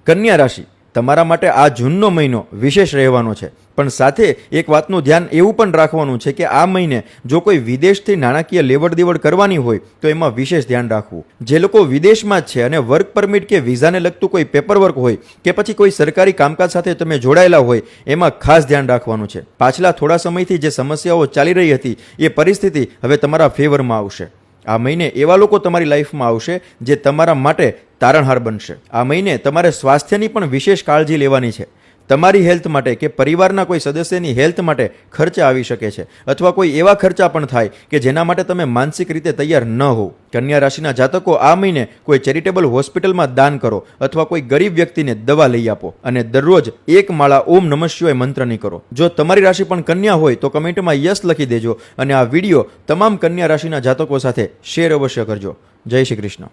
કન્યા રાશિ, તમારા માટે આ જૂનનો મહિનો વિશેષ રહેવાનો છે, પણ સાથે એક વાતનું ધ્યાન એવું પણ રાખવાનું છે કે આ મહિને જો કોઈ વિદેશથી નાણાકીય લેવડ દેવડ કરવાની હોય તો એમાં વિશેષ ધ્યાન રાખવું. જે લોકો વિદેશમાં જ છે અને વર્ક પરમિટ કે વિઝાને લગતું કોઈ પેપરવર્ક હોય કે પછી કોઈ સરકારી કામકાજ સાથે તમે જોડાયેલા હોય એમાં ખાસ ધ્યાન રાખવાનું છે. પાછલા થોડા સમયથી જે સમસ્યાઓ ચાલી રહી હતી એ પરિસ્થિતિ હવે તમારા ફેવરમાં આવશે. આ મહિને એવા લોકો તમારી લાઈફમાં આવશે જે તમારા માટે તારણહાર બનશે. આ મહિને તમારે સ્વાસ્થ્યની પણ વિશેષ કાળજી લેવાની છે. તમારી હેલ્થ માટે કે પરિવારના કોઈ સદસ્યની હેલ્થ માટે ખર્ચા આવી શકે છે, અથવા કોઈ એવા ખર્ચા પણ થાય કે જેના માટે તમે માનસિક રીતે તૈયાર ન હો. કન્યા રાશિના જાતકો આ મહિને કોઈ ચેરિટેબલ હોસ્પિટલમાં દાન કરો અથવા કોઈ ગરીબ વ્યક્તિને દવા લઈ આપો, અને દરરોજ એક માળા ઓમ નમઃ શિવાય મંત્રની કરો. જો તમારી રાશિ પણ કન્યા હોય તો કમેન્ટમાં યસ લખી દેજો, અને આ વિડીયો તમામ કન્યા રાશિના જાતકો સાથે શેર અવશ્ય કરજો. જય શ્રી કૃષ્ણ.